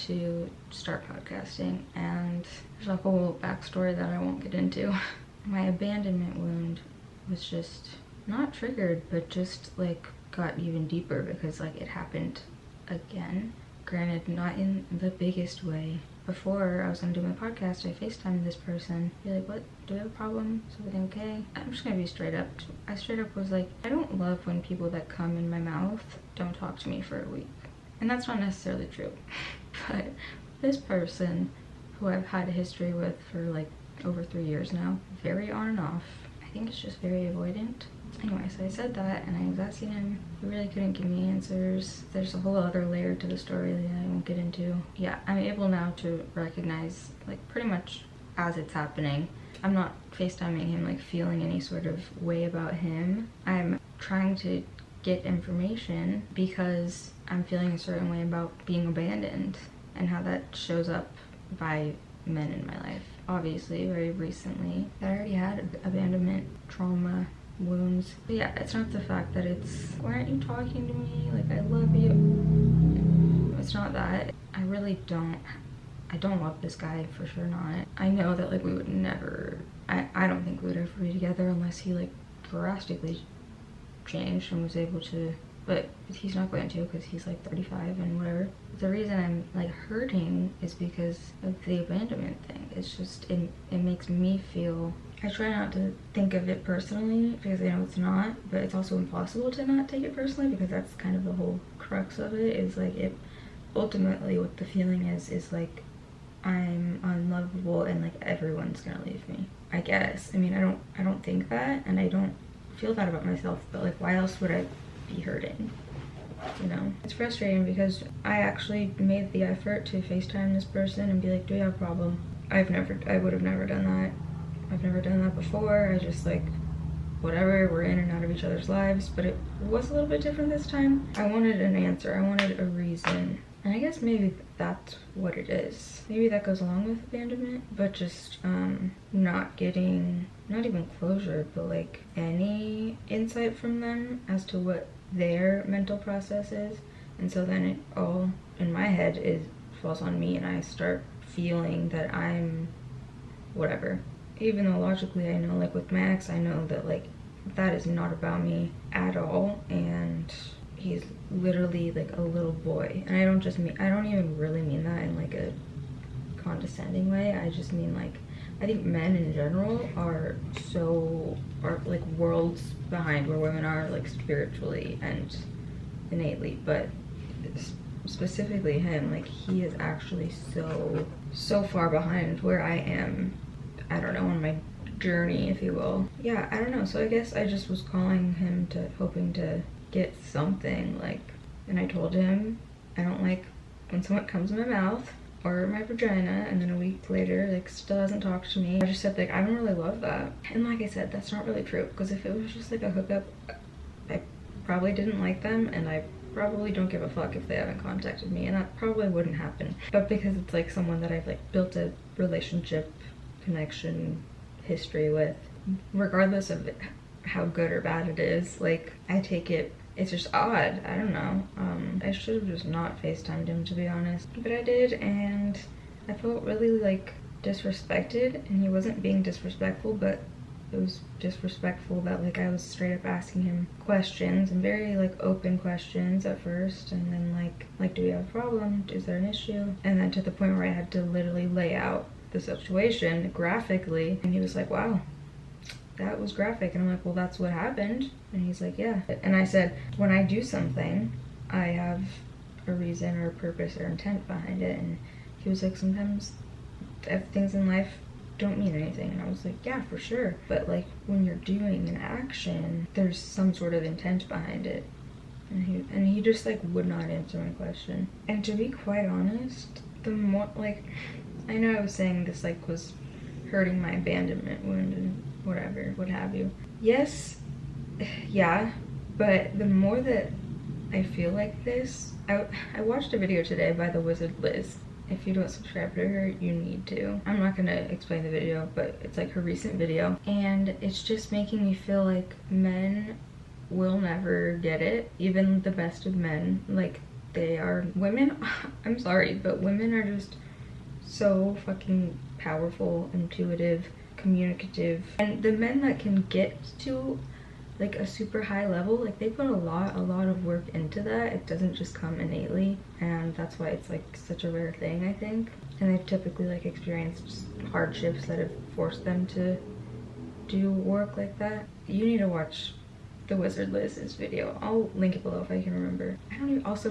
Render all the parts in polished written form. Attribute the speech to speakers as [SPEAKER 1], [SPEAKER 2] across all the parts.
[SPEAKER 1] to start podcasting, and there's a whole backstory that I won't get into. My abandonment wound was just not triggered, but just like got even deeper because like it happened again. Granted, not in the biggest way. Before I was gonna do my podcast, I FaceTimed this person. Be like, what? Do we have a problem? Is everything okay? I'm just gonna be straight up. I straight up was like, I don't love when people that come in my mouth don't talk to me for a week. And that's not necessarily true. But this person, who I've had a history with for like over 3 years now, very on and off. I think it's just very avoidant. Anyway, so I said that, and I was asking him. He really couldn't give me answers. There's a whole other layer to the story that I won't get into. Yeah, I'm able now to recognize, like, pretty much as it's happening. I'm not FaceTiming him, like, feeling any sort of way about him. I'm trying to get information because I'm feeling a certain way about being abandoned and how that shows up by men in my life. Obviously, very recently, I already had abandonment trauma wounds. But yeah, it's not the fact that it's, why aren't you talking to me? Like, I love you. It's not that. I really don't, I don't love this guy, for sure not. I know that like we would never, I don't think we would ever be together unless he like drastically changed and was able to, but he's not going to because he's like 35 and whatever. The reason I'm like hurting is because of the abandonment thing. It's just, it makes me feel, I try not to think of it personally because I know it's not, but it's also impossible to not take it personally because that's kind of the whole crux of it, is like it ultimately what the feeling is like I'm unlovable and like everyone's gonna leave me, I guess. I mean, I don't think that, and I don't feel that about myself, but like why else would I be hurting? You know, it's frustrating because I actually made the effort to FaceTime this person and be like, do you have a problem? I would have never done that. I've never done that before. I just like, whatever, we're in and out of each other's lives, but it was a little bit different this time. I wanted an answer, I wanted a reason. And I guess maybe that's what it is. Maybe that goes along with abandonment, but just not getting, not even closure, but like any insight from them as to what their mental process is. And so then it all, in my head, falls on me and I start feeling that I'm whatever. Even though logically I know, like with Max, I know that like that is not about me at all, and he's literally like a little boy. And I don't even really mean that in like a condescending way. I just mean like, I think men in general are like worlds behind where women are like spiritually and innately, but specifically him, like he is actually so far behind where I am, I don't know, on my journey, if you will. Yeah, I don't know. So I guess I just was calling him hoping to get something, like, and I told him I don't like when someone comes in my mouth or my vagina and then a week later like still hasn't talked to me. I just said like, I don't really love that. And like I said, that's not really true, because if it was just like a hookup, I probably didn't like them, and I probably don't give a fuck if they haven't contacted me, and that probably wouldn't happen. But because it's like someone that I've like built a relationship, connection, history with, regardless of how good or bad it is, like I take it, it's just odd. I don't know. I should have just not FaceTimed him, to be honest, but I did, and I felt really like disrespected, and he wasn't being disrespectful, but it was disrespectful that like I was straight up asking him questions, and very like open questions at first, and then like do we have a problem, is there an issue, and then to the point where I had to literally lay out the situation graphically, and he was like, wow, that was graphic. And I'm like, well, that's what happened. And he's like, yeah. And I said, when I do something, I have a reason or a purpose or intent behind it. And he was like, sometimes things in life don't mean anything. And I was like, yeah, for sure, but like when you're doing an action, there's some sort of intent behind it. And he just like would not answer my question. And to be quite honest, the more like, I know I was saying this like was hurting my abandonment wound and whatever, what have you. Yes, yeah, but the more that I feel like this, I watched a video today by the wizard Liz. If you don't subscribe to her, you need to. I'm not gonna explain the video, but it's like her recent video, and it's just making me feel like men will never get it, even the best of men. Like they are. Women, I'm sorry, but women are just so fucking powerful, intuitive, communicative. And the men that can get to like a super high level, like they put a lot of work into that. It doesn't just come innately, and that's why it's like such a rare thing, I think. And they've typically like experienced hardships that have forced them to do work like that. You need to watch the Wizard Liz's video. I'll link it below if I can remember. I don't have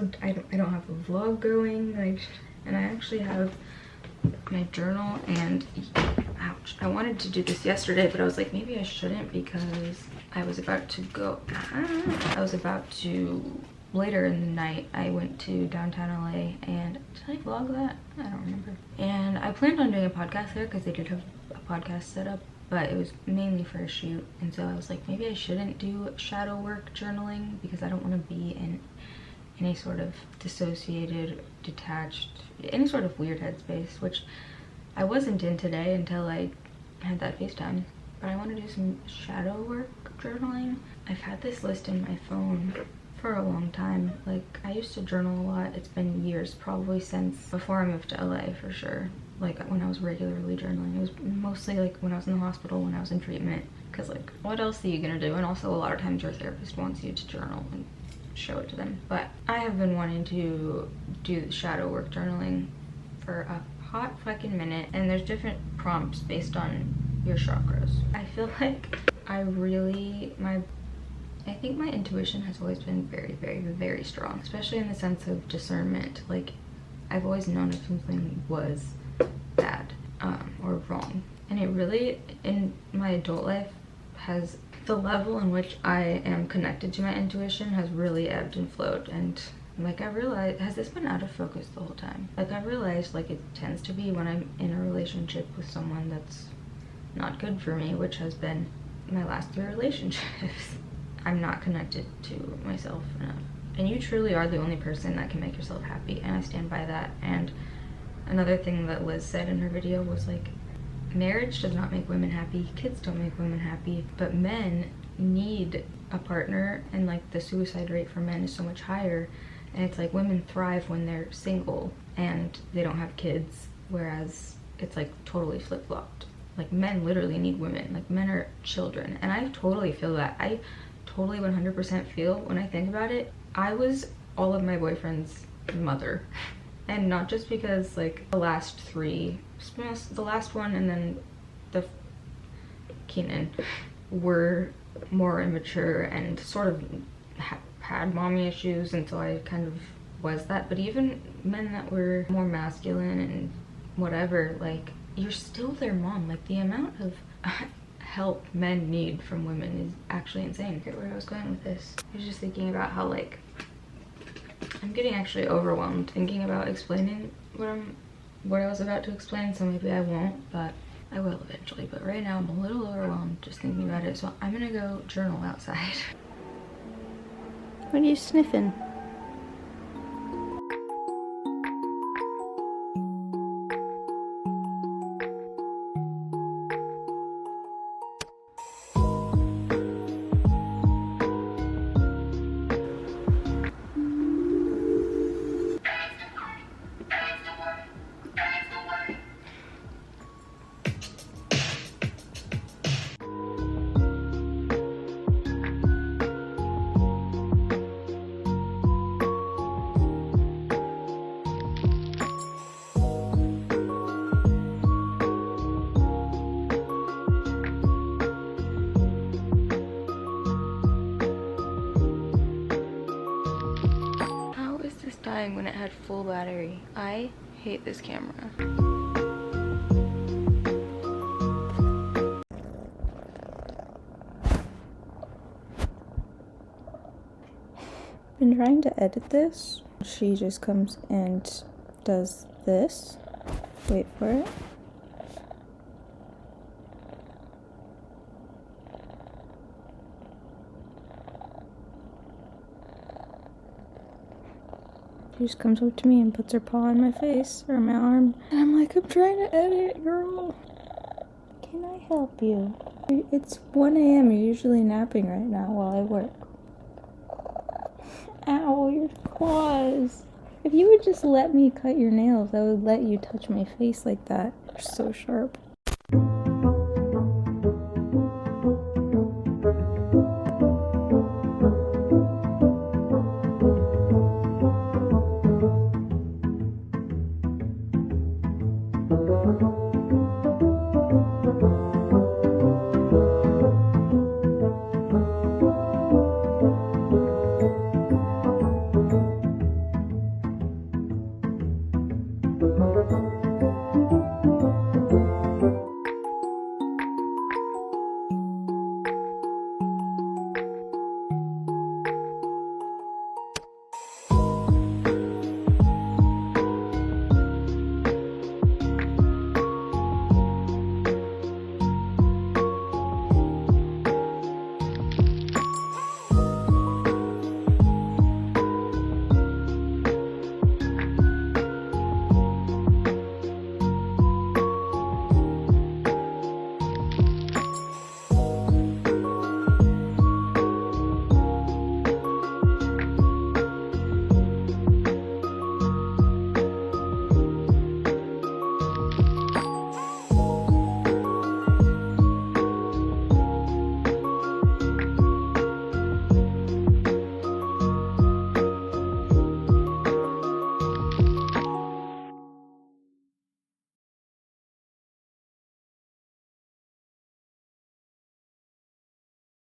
[SPEAKER 1] a vlog going, like, and I actually have my journal and ouch, I wanted to do this yesterday, but I was like, maybe I shouldn't, because I was about to later in the night I went to downtown LA, and did I vlog that? I don't remember. And I planned on doing a podcast there because they did have a podcast set up, but it was mainly for a shoot. And so I was like, maybe I shouldn't do shadow work journaling, because I don't want to be in any sort of dissociated, detached, any sort of weird headspace, which I wasn't in today until I had that FaceTime. But I want to do some shadow work journaling. I've had this list in my phone for a long time. Like, I used to journal a lot. It's been years, probably since before I moved to LA for sure. Like when I was regularly journaling. It was mostly like when I was in the hospital, when I was in treatment. Because like, what else are you gonna do? And also a lot of times your therapist wants you to journal and show it to them. But I have been wanting to do the shadow work journaling for a hot fucking minute. And there's different prompts based on your chakras. I feel like I think my intuition has always been very strong, especially in the sense of discernment. Like, I've always known if something was bad or wrong. And it really, in my adult life, has the level in which I am connected to my intuition has really ebbed and flowed. And like, I realized, has this been out of focus the whole time? Like, I realized like it tends to be when I'm in a relationship with someone that's not good for me, which has been my last 3 relationships. I'm not connected to myself enough. And you truly are the only person that can make yourself happy, and I stand by that. And another thing that Liz said in her video was like, marriage does not make women happy, kids don't make women happy, but men need a partner, and like the suicide rate for men is so much higher. And it's like women thrive when they're single and they don't have kids, whereas it's like totally flip-flopped. Like, men literally need women. Like, men are children. And I totally feel that. I totally 100% feel, when I think about it, I was all of my boyfriend's mother. And not just because like the last 3, the last one and then the Keenan, were more immature and sort of had mommy issues, and so I kind of was that. But even men that were more masculine and whatever, like, you're still their mom. Like, the amount of help men need from women is actually insane. I forget where I was going with this. I was just thinking about how, like, I'm getting actually overwhelmed thinking about explaining what I was about to explain, so maybe I won't, but I will eventually. But right now I'm a little overwhelmed just thinking about it, so I'm gonna go journal outside. What are you sniffing? When it had full battery. I hate this camera. Been trying to edit this. She just comes and does this. Wait for it. She just comes up to me and puts her paw on my face or my arm. And I'm like, I'm trying to edit, girl. Can I help you? It's 1 a.m. You're usually napping right now while I work. Ow, your claws. If you would just let me cut your nails, I would let you touch my face like that. They're so sharp.